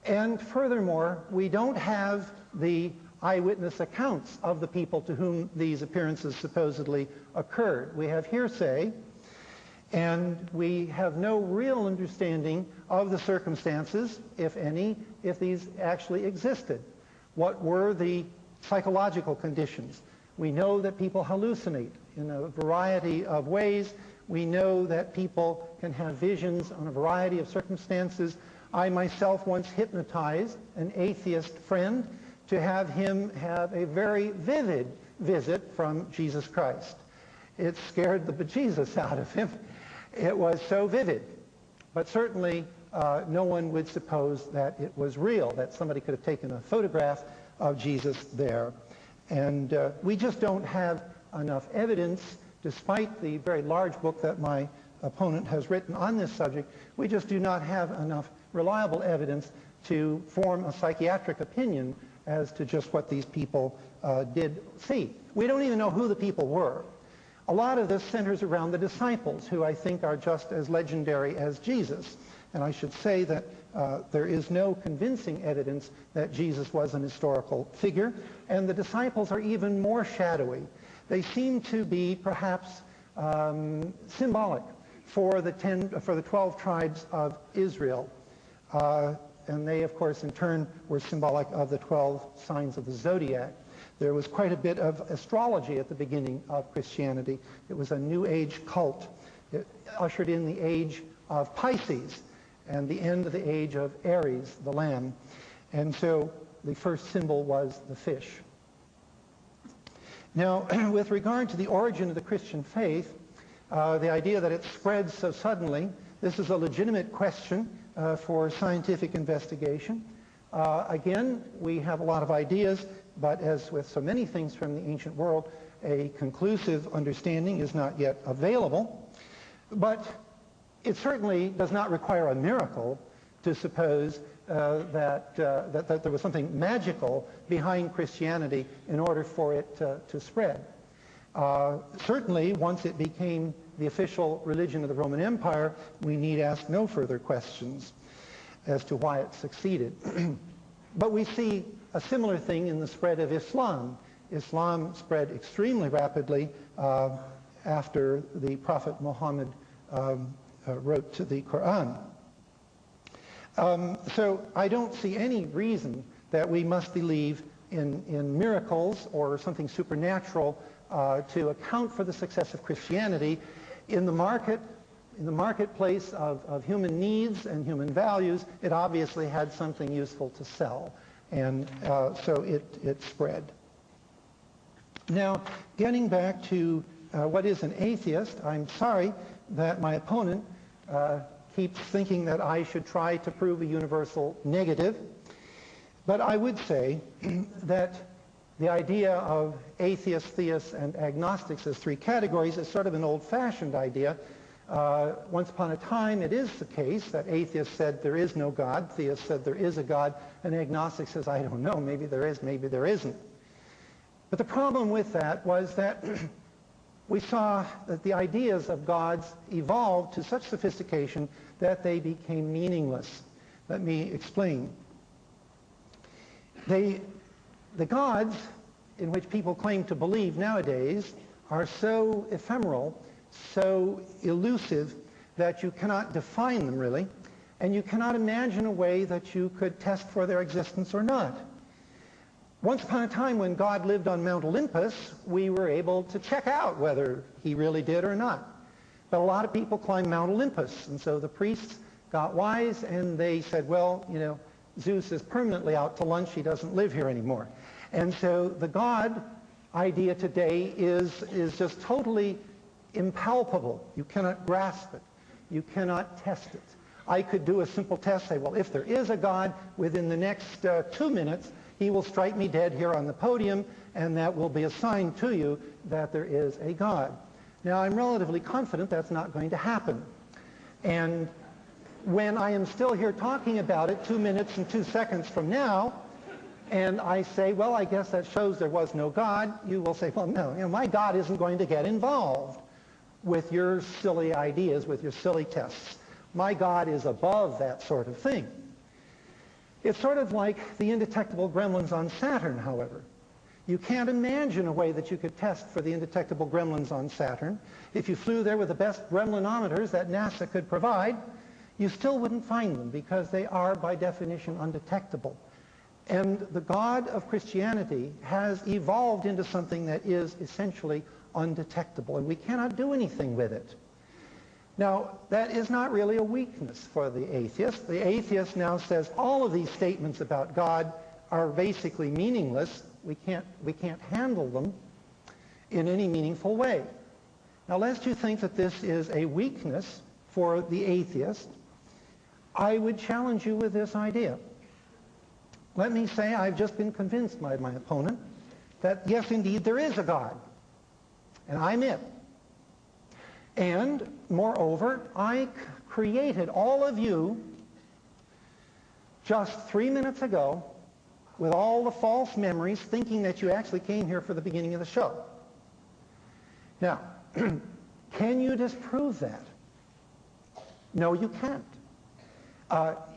And furthermore, we don't have the eyewitness accounts of the people to whom these appearances supposedly occurred. We have hearsay, and we have no real understanding of the circumstances, if any, if these actually existed. What were the psychological conditions? We know that people hallucinate in a variety of ways. We know that people can have visions on a variety of circumstances. I myself once hypnotized an atheist friend to have him have a very vivid visit from Jesus Christ. It scared the bejesus out of him. It was so vivid. But certainly no one would suppose that it was real, that somebody could have taken a photograph of Jesus there. And we just don't have enough evidence, despite the very large book that my opponent has written on this subject. We just do not have enough reliable evidence to form a psychiatric opinion as to just what these people did see. We don't even know who the people were. A lot of this centers around the disciples, who I think are just as legendary as Jesus. And I should say that there is no convincing evidence that Jesus was an historical figure, and the disciples are even more shadowy. They seem to be perhaps symbolic for the 12 tribes of Israel. And they, of course, in turn were symbolic of the 12 signs of the zodiac. There was quite a bit of astrology at the beginning of Christianity. It was a New Age cult. It ushered in the age of Pisces and the end of the age of Aries, the lamb. And so the first symbol was the fish. Now, with regard to the origin of the Christian faith, the idea that it spread so suddenly, this is a legitimate question for scientific investigation. Again, we have a lot of ideas, but as with so many things from the ancient world, a conclusive understanding is not yet available. But it certainly does not require a miracle to suppose that there was something magical behind Christianity in order for it to spread. Certainly, once it became the official religion of the Roman Empire, we need ask no further questions as to why it succeeded. But we see a similar thing in the spread of Islam. Islam spread extremely rapidly after the Prophet Muhammad wrote to the Quran. So I don't see any reason that we must believe in miracles or something supernatural to account for the success of Christianity. In the marketplace of human needs and human values, it obviously had something useful to sell, and so it spread. Now, getting back to what is an atheist, I'm sorry that my opponent keeps thinking that I should try to prove a universal negative, but I would say that the idea of atheists, theists, and agnostics as three categories is sort of an old-fashioned idea. Once upon a time, it is the case that atheists said there is no God, theists said there is a God, and agnostic says, I don't know, maybe there is, maybe there isn't. But the problem with that was that we saw that the ideas of gods evolved to such sophistication that they became meaningless. Let me explain. The gods in which people claim to believe nowadays are so ephemeral, so elusive, that you cannot define them really, and you cannot imagine a way that you could test for their existence or not. Once upon a time when God lived on Mount Olympus, we were able to check out whether he really did or not. But a lot of people climb Mount Olympus, and so the priests got wise and they said, well, you know, Zeus is permanently out to lunch, he doesn't live here anymore. And so the God idea today is just totally impalpable. You cannot grasp it. You cannot test it. I could do a simple test, say, well, if there is a God, within the next 2 minutes, he will strike me dead here on the podium, and that will be a sign to you that there is a God. Now, I'm relatively confident that's not going to happen. And when I am still here talking about it 2 minutes and 2 seconds from now, and I say, well, I guess that shows there was no God, you will say, well, no, you know, my God isn't going to get involved with your silly ideas, with your silly tests. My God is above that sort of thing. It's sort of like the indetectable gremlins on Saturn, however. You can't imagine a way that you could test for the indetectable gremlins on Saturn. If you flew there with the best gremlinometers that NASA could provide, you still wouldn't find them because they are, by definition, undetectable. And the God of Christianity has evolved into something that is essentially undetectable, and we cannot do anything with it. Now, that is not really a weakness for the atheist. The atheist now says all of these statements about God are basically meaningless. We can't handle them in any meaningful way. Now, lest you think that this is a weakness for the atheist, I would challenge you with this idea. Let me say I've just been convinced by my opponent that, yes, indeed, there is a God, and I'm it. And, moreover, I created all of you just 3 minutes ago with all the false memories, thinking that you actually came here for the beginning of the show. Now, can you disprove that? No, you can't.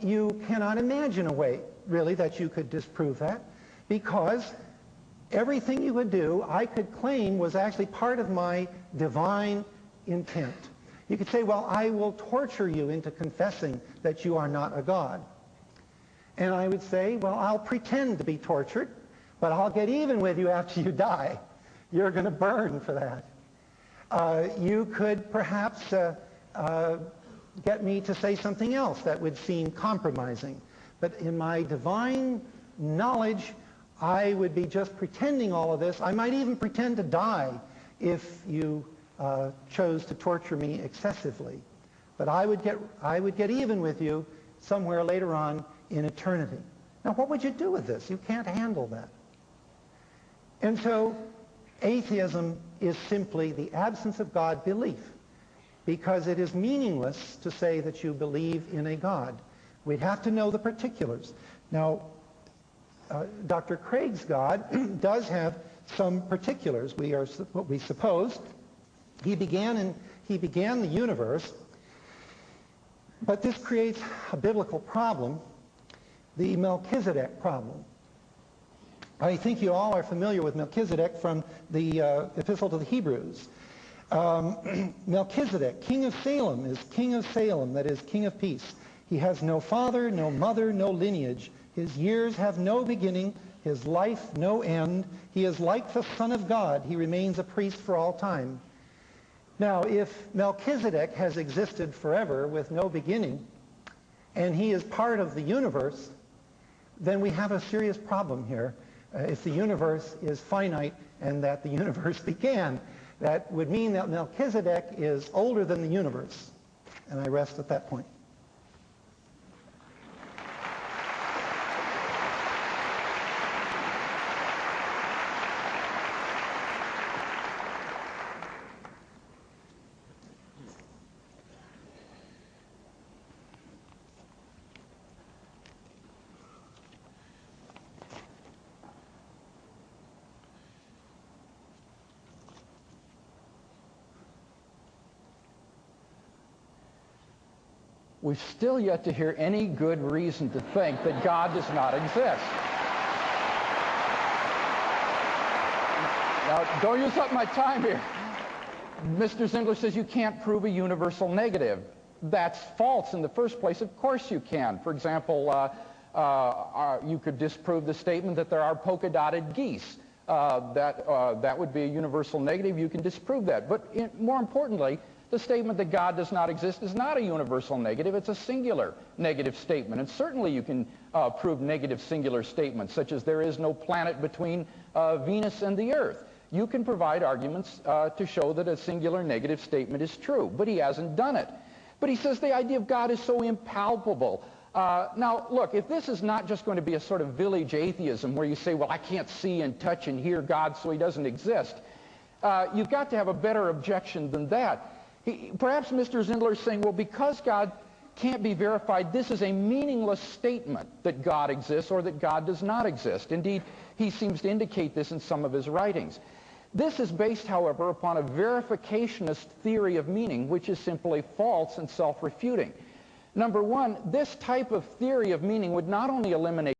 You cannot imagine a way, really, that you could disprove that, because everything you would do, I could claim, was actually part of my divine intent. You could say, well, I will torture you into confessing that you are not a God. And I would say, well, I'll pretend to be tortured, but I'll get even with you after you die. You're going to burn for that. You could perhaps get me to say something else that would seem compromising. But in my divine knowledge, I would be just pretending all of this. I might even pretend to die if you chose to torture me excessively. But I would get even with you somewhere later on in eternity. Now, what would you do with this? You can't handle that. And so atheism is simply the absence of God belief, because it is meaningless to say that you believe in a God. We'd have to know the particulars. Now, Dr. Craig's God does have some particulars. What we suppose. He began the universe, but this creates a biblical problem, the Melchizedek problem. I think you all are familiar with Melchizedek from the Epistle to the Hebrews. Melchizedek, king of Salem, is king of Salem, that is, king of peace. He has no father, no mother, no lineage. His years have no beginning, his life no end. He is like the Son of God. He remains a priest for all time. Now, if Melchizedek has existed forever with no beginning, and he is part of the universe, then we have a serious problem here. If the universe is finite and that the universe began, that would mean that Melchizedek is older than the universe. And I rest at that point. We've still yet to hear any good reason to think that God does not exist. Now, don't use up my time here. Mr. Zindler says you can't prove a universal negative. That's false in the first place. Of course you can. For example, you could disprove the statement that there are polka-dotted geese. That would be a universal negative. You can disprove that. But more importantly, the statement that God does not exist is not a universal negative. It's a singular negative statement. And certainly you can prove negative singular statements, such as there is no planet between Venus and the Earth. You can provide arguments to show that a singular negative statement is true, but he hasn't done it. But he says the idea of God is so impalpable. Now, look, if this is not just going to be a sort of village atheism where you say, well, I can't see and touch and hear God, so he doesn't exist, you've got to have a better objection than that. Perhaps Mr. Zindler is saying, well, because God can't be verified, this is a meaningless statement that God exists or that God does not exist. Indeed, he seems to indicate this in some of his writings. This is based, however, upon a verificationist theory of meaning, which is simply false and self-refuting. Number one, this type of theory of meaning would not only eliminate